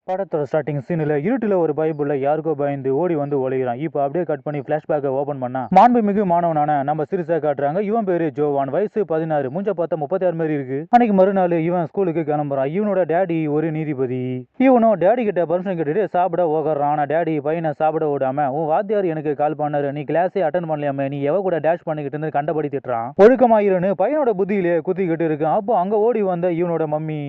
படத்தோட ஸ்டார்டிங் சீன்ல இருட்டுல ஒரு பைபிள்ல யாருக்கோ பயந்து ஓடி வந்து ஒளிகிறான். இப்போ அப்படியே கட் பண்ணி பிளாஷ்பேக்கை ஓபன் பண்ணா மாண்புமிகு மாணவனான நம்ம சிறுசா காட்டுறாங்க. இவன் பேரு ஜோவான், வயசு 16, மூஞ்ச பார்த்தா 36 மாதிரி இருக்கு. அன்னைக்கு மறுநாள் இவன் ஸ்கூலுக்கு கிளம்புறான். இவனோட டேடி ஒரு நீதிபதி. இவனும் டேடி கிட்ட பர்மிஷன் கேட்டுட்டு சாப்பிட ஓகறான். ஆனா டேடி பையனை சாப்பிட விடாம, உன் வாத்தியார் எனக்கு கால் பண்ணாரு, நீ கிளாஸே அட்டன் பண்ணலையாம, நீ எவ கூட டேஷ் பண்ணிக்கிட்டு இருந்து கண்டபடி திட்டுறான். ஒழுக்கமாயிருன்னு பையனோட புத்தியிலே குத்திக்கிட்டு இருக்கான். அப்போ அங்க ஓடி வந்த இவனோட மம்மி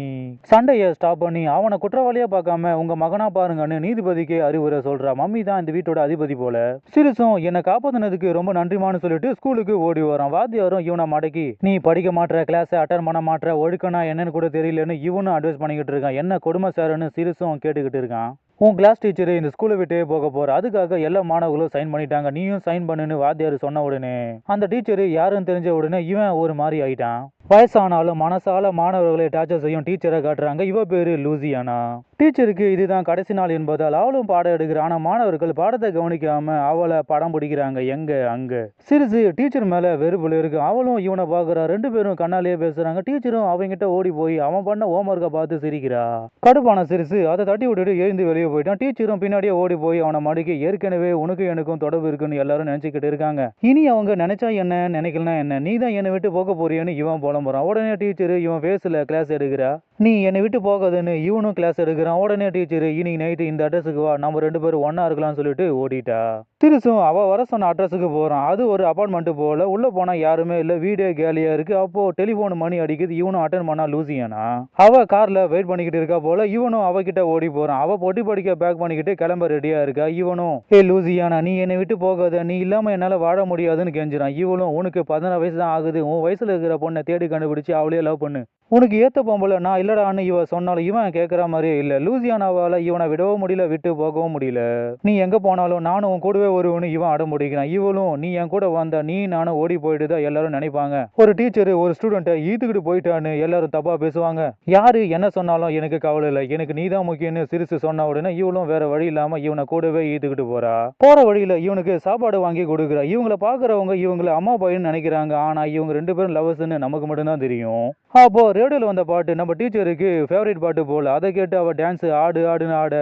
சண்டைய ஸ்டாப் பண்ணி அவனை குற்றவாளியா பார்க்காம உங்க மகனா பாருங்கன்னு நீதிபதிக்கு அறிவுரை சொல்றா. மம்மி தான் இந்த வீட்டோட அதிபதி போல. சிறுசும் என்னை காப்பாத்தினதுக்கு ரொம்ப நன்றிமான்னு சொல்லிட்டு ஸ்கூலுக்கு ஓடி வரான். வாத்தியாரும் இவனை மடக்கி, நீ படிக்க மாட்ட, கிளாஸ் அட்டன் பண்ண மாட்ட, ஒழுக்கனா என்னன்னு கூட தெரியலன்னு இவனும் அட்வைஸ் பண்ணிக்கிட்டு இருக்கான். என்ன கொடுமை சார்னு சிறுசும் கேட்டுக்கிட்டு இருக்கான். உன் கிளாஸ் டீச்சர் இந்த ஸ்கூலை விட்டே போக போற, அதுக்காக எல்லா மாணவர்களும் சைன் பண்ணிட்டாங்க, நீயும் சைன் பண்ணுன்னு வாத்தியார் சொன்ன உடனே அந்த டீச்சர் யாருன்னு தெரிஞ்ச உடனே இவன் ஒரு மாதிரி ஆயிட்டான். வயசானாலும் மனசால மாணவர்களை டார்ச்சர் செய்யும் டீச்சரை காட்டுறாங்க. இவ பேரு லூசியானா. டீச்சருக்கு இதுதான் கடைசி நாள் என்பதால் அவளும் பாடம் எடுக்கிறான். ஆனா மாணவர்கள் பாடத்தை கவனிக்காம அவளை படம் பிடிக்கிறாங்க. எங்க அங்க சிறுசு டீச்சர் மேல வெறுப்புல இருக்கு. அவளும் இவனை பாக்குறா. ரெண்டு பேரும் கண்ணாலேயே பேசுறாங்க. டீச்சரும் அவங்கிட்ட ஓடி போய் அவன் பண்ண ஹோம்ஒர்க்கை பார்த்து சிரிக்கிறா. கடுப்பான சிறுசு அதை தட்டி விட்டுட்டு எழுந்து வெளியே போயிட்டான். டீச்சரும் பின்னாடியே ஓடி போய் அவனை மடிக்கி, ஏற்கனவே உனக்கு எனக்கும் தொடர்பு இருக்குன்னு எல்லாரும் நினைச்சுக்கிட்டு இருக்காங்க, இனி அவங்க நினைச்சா என்ன நினைக்கலனா என்ன, நீ தான் என்னை விட்டு போக போறியன்னு இவன் புலம்புறான். உடனே டீச்சர் இவன் ஃபேஸ்ல கிளாஸ் எடுக்கிறா. நீ என்னை விட்டு போகாதுன்னு இவனும் கிளாஸ் எடுக்கிறான். உடனே டீச்சர் இன்னைக்கு நைட்டு இந்த அட்ரஸுக்கு வா, நம்ம ரெண்டு பேரும் ஒன்னா இருக்கலாம்னு சொல்லிட்டு ஓடிட்டா. சிறுசும் அவ வர சொன்ன அட்ரஸுக்கு போறான். அது ஒரு அபார்ட்மெண்ட் போல. உள்ள போனா யாருமே இல்ல, வீடே கேலியா இருக்கு. அப்போ டெலிபோன் மணி அடிக்குது. இவனும் அட்டன் பண்ணா லூசியானா. அவ கார்ல வெயிட் பண்ணிக்கிட்டு இருக்கா போல. இவனும் அவகிட்ட ஓடி போறான். அவ பொட்டி படிக்க பேக் பண்ணிக்கிட்டு கிளம்ப ரெடியா இருக்கா. இவனும், ஏ லூசியானா, நீ என்னை விட்டு போகாத, நீ இல்லாம என்னால வாழ முடியாதுன்னு கெஞ்சுறான். இவனும், உனக்கு 16 வயசு தான் ஆகுது, உன் வயசுல இருக்கிற பொண்ணை தேடி கண்டுபிடிச்சு அவளையே லவ் பண்ணு, உனக்கு ஏத்த பொம்பளை நான் இல்லடான்னு இவ சொன்னாலும் இவன் கேட்கற மாதிரியே இல்ல. லூசியானாவால இவனை விடவும் முடியல, விட்டு போகவும் முடியல. நீ எங்க போனாலும் நானும் உன் கூடவே வருவேன்னு இவன் அடம் பிடிக்கிறான். இவளும், நீ என் கூட வந்தா நீ நானும் ஓடி போயிட்டுதான் எல்லாரும் நினைப்பாங்க, ஒரு டீச்சர் ஒரு ஸ்டூடெண்ட்டை ஈத்துக்கிட்டு போயிட்டான்னு எல்லாரும் தப்பா பேசுவாங்க, யாரு என்ன சொன்னாலும் எனக்கு கவலை இல்லை, எனக்கு நீ தான் முக்கியம்னு சிறுசு சொன்ன உடனே இவளும் வேற வழி இல்லாம இவனை கூடவே ஈத்துக்கிட்டு போறா. போற வழியில இவனுக்கு சாப்பாடு வாங்கி கொடுக்குறா. இவங்களை பாக்குறவங்க இவங்களை அம்மா பையன்னு நினைக்கிறாங்க. ஆனா இவங்க ரெண்டு பேரும் லவர்ஸ்ன்னு நமக்கு மட்டும்தான் தெரியும். அப்போ ரேடியோல வந்த பாட்டு நம்ம டீச்சருக்கு ஃபேவரட் பாட்டு போல. அதை கேட்டு அவ டான்ஸ் ஆடு ஆடுன்னு ஆட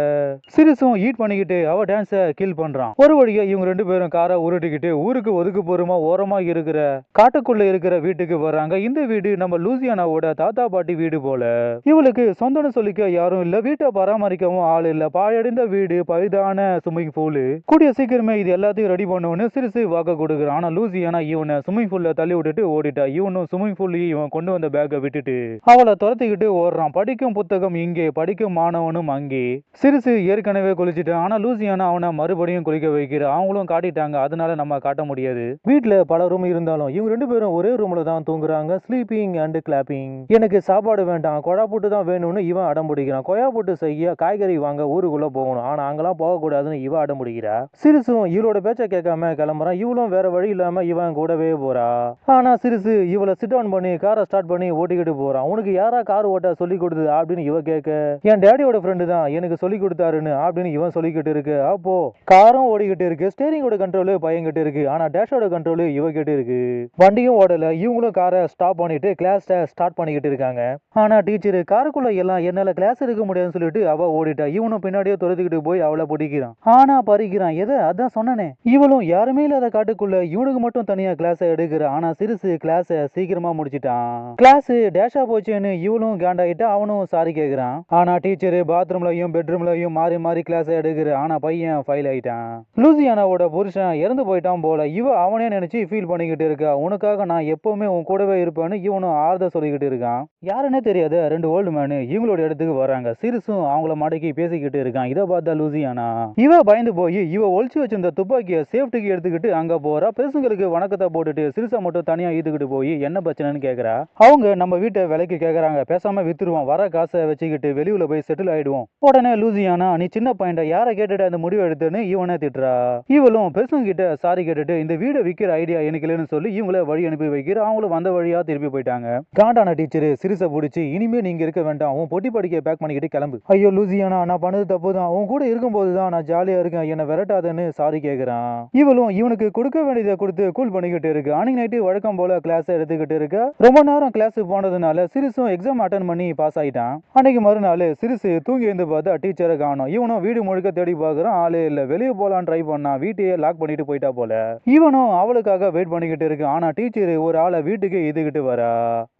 சிறுசும் ஈட் பண்ணிக்கிட்டு அவ டான்ஸை கில் பண்றான். ஒரு வழியா இவங்க ரெண்டு பேரும் காரை உருட்டிக்கிட்டு ஊருக்கு ஒதுக்குப்புறமா ஓரமா இருக்கிற காட்டுக்குள்ள இருக்கிற வீட்டுக்கு வர்றாங்க. இந்த வீடு நம்ம லூசியானாவோட தாத்தா பாட்டி வீடு போல. இவளுக்கு சொந்தம்னு சொல்லிக்க யாரும் இல்ல, வீட்டை பராமரிக்கவும் ஆள் இல்ல, பாழடைந்த வீடு, பழுதான ஸ்விம்மிங் பூல், கூடிய சீக்கிரமே இது எல்லாத்தையும் ரெடி பண்ணுவோன்னு சிறுசு வாக்க கொடுக்குறான். ஆனா லூசியானா இவனை ஸ்விம்மிங் பூல்ல தள்ளி விட்டுட்டு ஓடிட்டா. இவனும் ஸ்விம்மிங் பூல்லையும் இவன் கொண்டு வந்த பேக்கை விட்டுட்டு அவளை துரத்திக்கிட்டு ஓடுறான். படிக்கும் புத்தகம் இங்கே, படிக்கும் மாணவனும் அங்கே. சிறுசு ஏற்கனவே குளிச்சுட்டான். ஆனா லூசியானா அவனை மறுபடியும் குளிக்க வைக்கிறா. அவங்களும் காட்டிட்டாங்க, அதனால நம்ம காட்ட முடியாது. வீட்டுல பல ரூம் இருந்தாலும் இவங்க ரெண்டு பேரும் ஒரே ரூம்ல தான் தூங்குறாங்க. Sleeping and clapping. எனக்கு சாப்பாடு வேண்டாம், கொழா புட்டு தான் வேணும்னு இவன் அடம் பிடிக்கிறான். கொழா புட்டு செய்ய காய்கறி வாங்க ஊருக்குள்ள போகணும், ஆனா அங்கெல்லாம் போகக்கூடாதுன்னு இவன் அடம் பிடிக்கிறா. சிறுசும் இவளோட பேச்ச கேட்காம கிளம்புறான். இவளும் வேற வழி இல்லாம இவன் கூடவே போறா. ஆனா சிறுசு இவளை சிட் டவுன் பண்ணி காரை ஸ்டார்ட் பண்ணி ஓட்டிக்கிட்டு போறான். உனக்கு யாரா கார் ஓட்ட சொல்லி கொடுத்தது அப்படின்னு இவ கேட்க, என் டேடியோட ஃப்ரெண்டு தான் எனக்கு சொல்லி கொடுத்தாருன்னு அப்படின்னு இவன் சொல்லிக்கிட்டு இருக்கு. அப்போ காரும் ஓடிக்கிட்டு இருக்கு. ஸ்டேரிங்கோட கண்ட்ரோலு பையன்கிட்ட இருக்கு. ஆனா டேஷோட கண்ட்ரோலு இவகிட்ட இருக்கு. வண்டியும் ஓடல. இவங்களும் காரை ஸ்டாப் பண்ணிட்டு கிளாஸ் ஸ்டார்ட் பண்ணிக்கிட்டு இருக்காங்க. ஆனா டீச்சர் காருக்குள்ள எல்லாம் என்னால கிளாஸ் எடுக்க முடியாதுன்னு சொல்லிட்டு அவ ஓடிட்டா. இவனும் பின்னாடியே துரத்துக்கிட்டு போய் அவளை பிடிக்கிறான். ஆனா பறிக்கிறான். எதை அதான் சொன்னனே. இவளும் யாருமே இல்லாத காட்டுக்குள்ள இவனுக்கு மட்டும் தனியா கிளாஸ் எடுக்கிறான். ஆனா சிறுசு கிளாஸ் சீக்கிரமா முடிச்சிட்டான். கிளாஸ் டேஷா போச்சுன்னு இவனும் காண்டாயிட்டா. அவனும் சாரி கேட்கிறான். ஆனா டீச்சர் பாத்ரூம்லயும் பெட்ரூம்லயும் மாறி மாறி கிளாஸ் எடுக்கிற. ஆனா பையன் ஃபைல் ஆயிட்டான். லூசியானாவோட புருஷன் இறந்து போயிட்டான் போல. இவ அவனே நினைச்சு ஃபீல் பண்ணிக்கிட்டு இருக்கா. உனக்காக நான் எப்பவுமே உன் கூடவே இருப்பேன்னு இவனும் ஆறுதல் சொல்லிக்கிட்டு இருக்கான். யாருன்னே தெரியாத ரெண்டு ஓல்டு மேனு இவங்களோட இடத்துக்கு வராங்க. சிறுசும் அவங்கள மடக்கி பேசிக்கிட்டு இருக்கான். இதை பார்த்தா லூசியானா இவ பயந்து போய் இவ ஒளிச்சு வச்சிருந்த துப்பாக்கிய சேஃப்டிக்கு எடுத்துக்கிட்டு அங்க போறா. பெருசுங்களுக்கு வணக்கத்தை போட்டுட்டு சிறுசை மட்டும் தனியா ஈத்துக்கிட்டு போய் என்ன பிரச்சனைன்னு கேக்குறா. அவங்க நம்ம வீட்டை விலைக்கு கேக்குறாங்க, பேசாம வித்துருவோம், வர காசை வச்சுக்கிட்டு வெளியூல போய் செட்டில் ஆயிடுவோம். உடனே லூசியானா, நீ சின்ன பையன், யாரை கேட்டுட்டு அந்த முடிவு எடுத்துன்னு இவனை திட்டுறா. இவளும் பெருசுங்க கிட்ட சாரி கேட்டுட்டு இந்த வீடை விற்கிற ஐடியா எனக்கு இல்லைன்னு சொல்லி இவங்கள வழி அனுப்பி வைக்கிற. அவங்களும் வந்த வழியா திருப்பி போயிட்டாங்க. காண்டான டீச்சர் சிறுசை பிடிச்சி, இனிமே நீங்க இருக்க வேண்டாம், உன் பொட்டி படிக்க பேக் பண்ணிக்கிட்டு கிளம்பு. ஐயோ லூசியானா, நான் பண்ணது தப்பு தான், உன் கூட இருக்கும்போது தான் நான் ஜாலியா இருக்கேன், என்ன விரட்டாதன்னு சாரி கேக்குறான். இவளும் இவனுக்கு கொடுக்க வேண்டியதை கொடுத்து கூல் பண்ணிக்கிட்டு இருக்கு. அன்னைக்கு நைட்டு வழக்கம் போல கிளாஸ் எடுத்துக்கிட்டு இருக்க. ரொம்ப நேரம் கிளாஸ் போனதுனால சிறுசும் எக்ஸாம் அட்டன் பண்ணி பாஸ் ஆயிட்டான். அன்னைக்கு மறுநாள் சிறுசு தூங்கி எழுந்து பார்த்தா டீச்சரை காணோம். இவனும் வீடு முழுக்க தேடி பார்க்கறான், ஆளே இல்ல. வெளியே போலான்னு ட்ரை பண்ணா, வீட்டையே லாக் பண்ணிட்டு போயிட்டா போல. இவனும் அவளுக்காக வெயிட் பண்ணிக்கிட்டு இருக்கு. ஆனா டீச்சர் ஒரு ஆளை வீட்டுக்கு இதுகிட்டு வரா.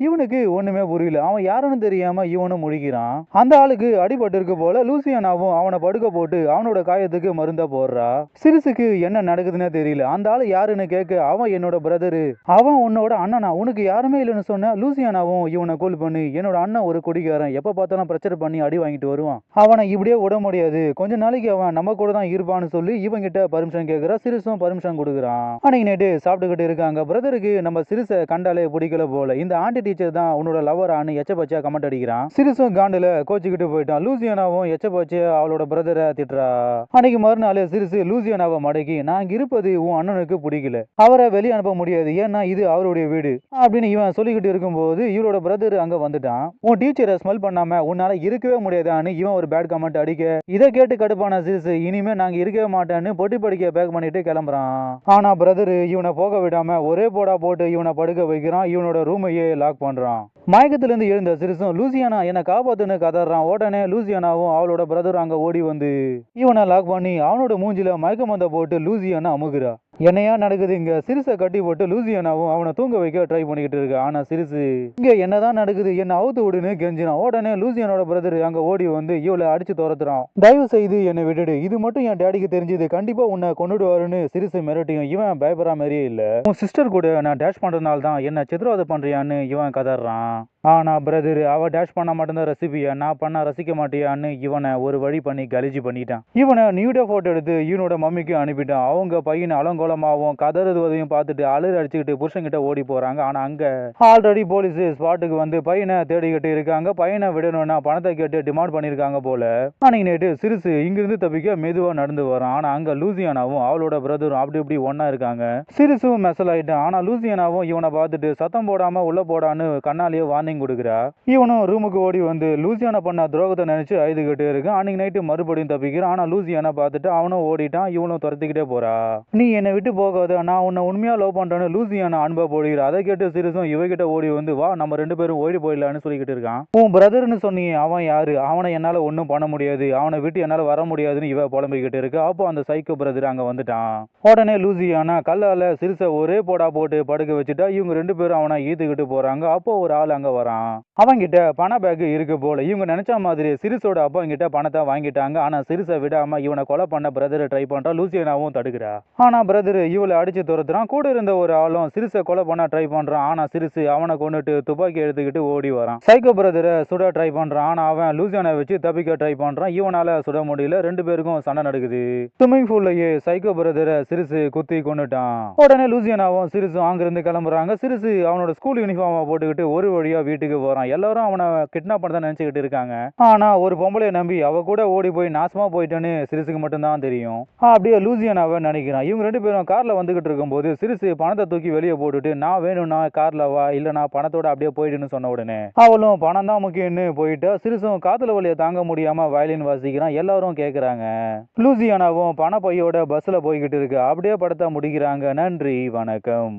இவனுக்கு ஒண்ணுமே புரியல. அவன் யாருன்னு தெரியாம இவனும் முழிக்கிறான். அந்த ஆளுக்கு அடிபட்டு இருக்கு போல. லூசியானாவும் அவனை படுக்க போட்டு அவனோட காயத்துக்கு மருந்த போடுறா. சிறுசுக்கு என்ன நடக்குதுன்னு தெரியல. அந்த ஆளு யாருன்னு கேட்க, அவன் என்னோட பிரதரு, அவன் உன்னோட அண்ணனா, உனக்கு யாருமே இல்லைன்னு சொன்ன. லூசியானாவும் இவனை கூல் பண்ணி, என்னோட அண்ணன் ஒரு குடிக்காரன், எப்ப பார்த்தாலும் பிரச்சனை பண்ணி அடி வாங்கிட்டு வருவான், அவனை இப்படியே விட முடியாது, கொஞ்ச நாளைக்கு அவன் நம்ம கூட தான் இருப்பான்னு சொல்லி இவங்கிட்ட பர்மிஷன் கேட்கிறா. சிறுசும் பர்மிஷன் கொடுக்குறான். அன்னைக்கு நைட்டு சாப்பிட்டுக்கிட்டு இருக்காங்க. பிரதருக்கு நம்ம சிறுசை கண்டாலே பிடிக்கல போல. இந்த ஆண்டி டீச்சர் தான் உன்னோட லவரான்னு எச்சபச்சா கமெண்ட் அடிக்கிறான். சிறுசும் காண்டுல கோச்சிக்கிட்டு போயிட்டான். லூசியானாவும் எச்சபச்சா அவளோட பிரதரை திட்டுறா. அன்னைக்கு மறுநாள் சிறுசு லூசியானாவை மடக்கி, நான் இங்க இருப்பது உன் அண்ணனுக்கு பிடிக்கல, அவரை வெளியே அனுப்ப முடியாது, ஏன்னா இது அவருடைய வீடு அப்படின்னு இவன் சொல்லிக்கிட்டு இருக்கும்போது இவளோட பிரதர் அங்க வந்துட்டான். உன் டீச்சரை ஸ்மெல் பண்ணாம உன்னால இருக்கவே முடியாதான்னு இவன் ஒரு பேட் கமெண்ட் அடிக்க, இதை கேட்டு கடுப்பான சிறுசு இனிமே நாங்க இருக்கவே மாட்டேன்னு பொட்டி படிக்க பேக் பண்ணிட்டு கிளம்புறான். ஆனா பிரதர் இவனை போக விடாம ஒரே போடா போட்டு இவனை படுக்க வைக்கிறான். இவனோட ரூமையே லாக் பண்றான். மயக்கத்துல இருந்து எழுந்த சிறுசும் லூசியானா என்ன காப்பாத்துன்னு கதறான். உடனே லூசியானாவும் அவளோட பிரதரும் அங்க ஓடி வந்து இவனை லாக் பண்ணி அவனோட மூஞ்சில மயக்க மந்த போட்டு லூசியானா அமுகுறா. என்னையா நடக்குது இங்க? சிறுசை கட்டி போட்டு லூசியானாவும் அவனை தூங்க வைக்க ட்ரை பண்ணிக்கிட்டு இருக்கு. ஆனா சிறுசு இங்க என்னதான் நடக்குது, என்ன அவுத்து விடுன்னு கெஞ்சினான். உடனே லூசியானோட பிரதர் அங்க ஓடி வந்து இவளை அடிச்சு துரத்துறான். தயவு செய்து என்னை விட்டுடு, இது மட்டும் என் டேடிக்கு தெரிஞ்சது, கண்டிப்பா உன்னை கொண்டுடுவாருன்னு சிறுசு மிரட்டியும் இவன் பயப்படுற மாதிரியே இல்ல. உன் சிஸ்டர் கூட நான் டேஷ் பண்றதுனால தான் என்ன சித்திரவதை பண்றியான்னு இவன் கதறான். ஆனா பிரதர், அவ டேஷ் பண்ண மட்டும்தான் ரசிப்பியா, நான் பண்ணா ரசிக்க மாட்டியான்னு இவனை ஒரு வழி பண்ணி கலிஜி பண்ணிட்டான். இவனை நியூடா போட்டோ எடுத்து இவனோட மம்மிக்கு அனுப்பிட்டான். அவங்க பையனை அலங்கோலமாவும் கதறுவதையும் பார்த்துட்டு அலறு அடிச்சுக்கிட்டு புருஷன்கிட்ட ஓடி போறாங்க. ஆனா அங்க ஆல்ரெடி போலீஸ் ஸ்பாட்டுக்கு வந்து பையனை தேடிக்கிட்டு இருக்காங்க. பையனை விடணும்னா பணத்தை கேட்டு டிமாண்ட் பண்ணிருக்காங்க போல. அன்னைக்கு நைட்டு சிறுசு இங்கிருந்து தப்பிக்க மெதுவா நடந்து வரான். ஆனா அங்க லூசியானாவும் அவளோட பிரதரும் அப்படி இப்படி ஒன்னா இருக்காங்க. சிறுசும் மெசல் ஆயிட்டான். ஆனா லூசியானாவும் இவனை பார்த்துட்டு சத்தம் போடாம உள்ள போடான்னு கண்ணாலேயே வார்னிங் கொடுக்குறா. இவனும் ரூமுக்கு ஓடி வந்து லூசியானா பண்ண துரோகத்தை நினைச்சு அழுதுகிட்டே இருக்கான். அன்னைக்கு நைட்டு மறுபடியும் தப்பிக்கிறான். ஆனா லூசியானா பார்த்துட்டு அவனும் ஓடிட்டான். இவனும் துரத்திக்கிட்டே போறா. நீ என்னை விட்டு போகாத, நான் உன்னை உண்மையா லவ் பண்றேன்னு லூசியானா அன்பா போடுகிறா. அதை கேட்டு சிறுசும் இவகிட்ட ஓடி வந்து, வா நம்ம ரெண்டு பேரும் ஓடி போயிடலான்னு சொல்லிக்கிட்டு இருக்கான். உன் பிரதர்னு சொன்னீங்க, அவன் யாரு? அவனை என்னால ஒன்னும் பண்ண முடியாது, அவனை விட்டு என்னால வர முடியாதுன்னு இவ புலம்பிக்கிட்டு இருக்கு. அப்போ அந்த சைக்கோ பிரதர் அங்க வந்துட்டான். உடனே லூசியானா கல்லால சிறுசை ஒரே போடா போட்டு படுக்க வச்சுட்டா. இவங்க ரெண்டு பேரும் அவனை ஈத்துக்கிட்டு போறாங்க. அப்போ ஒரு ஆள் அங்க வரான். அவங்கிட்ட பண பேக் இருக்கு போல. இவங்க நினைச்ச மாதிரி சிறுசோட அப்பா கிட்ட பணத்தை வாங்கிட்டாங்க. ஆனா சிறுசை விடாம இவனை கொலை பண்ண பிரதரை ட்ரை பண்றா. லூசியானாவும் தடுக்கிறா. ஆனா பிரதர் இவளை அடிச்சு துரத்துறான். கூட இருந்த ஒரு ஆளும் சிறுசை கொலை பண்ண ட்ரை பண்றான். ஆனா சிறுசு அவனை கொண்டுட்டு துப்பாக்கி எடுத்துக்கிட்டு ஓடி வரான். சைக்கோ பிரதரை சுட ட்ரை பண்றான். ஆனா அவன் லூசியானை வச்சு தப்பிக்க ட்ரை பண்றான். இவனால சுட முடியல. ரெண்டு பேருக்கும் சண்டை நடக்குது. ஸ்விம்மிங் பூல்லையே சைக்கோ பிரதரை சிறுசு குத்தி கொண்டுட்டான். உடனே லூசியானாவும் சிறுசும் அங்கிருந்து கிளம்புறாங்க. சிறுசு அவனோட ஸ்கூல் யூனிஃபார்மை போட்டுக்கிட்டு ஒரு வழியா வீட்டுக்கு போறான். எல்லாரும் அவனை கிட்னாப் பண்ண நினைச்சுக்கிட்டு இருக்காங்க. ஆனா ஒரு பொம்பளைய நம்பி அவ கூட ஓடி போய் நாசமா போயிட்டேன்னு சிறுசுக்கு மட்டும்தான் தெரியும். அப்படியே லூசியானாவை நினைக்கிறான். இவங்க ரெண்டு பேரும் கார்ல வந்துகிட்டு இருக்கும்போது சிறுசு பணத்தை தூக்கி வெளியே போட்டுட்டு, நான் வேணும்னா கார்ல வா, இல்லனா பணத்தோட அப்படியே போயிடுன்னு சொன்ன உடனே அவளும் பணம் தான் முக்கியம்னு போயிட்டா. சிறுசும் காதல வலியை தாங்க முடியாம வயலின் வாசிக்கிறான். எல்லாரும் கேக்குறாங்க. லூசியானாவும் பண பையோட பஸ்ல போய்கிட்டு இருக்கு. அப்படியே படத்தை முடிக்கிறாங்க. நன்றி, வணக்கம்.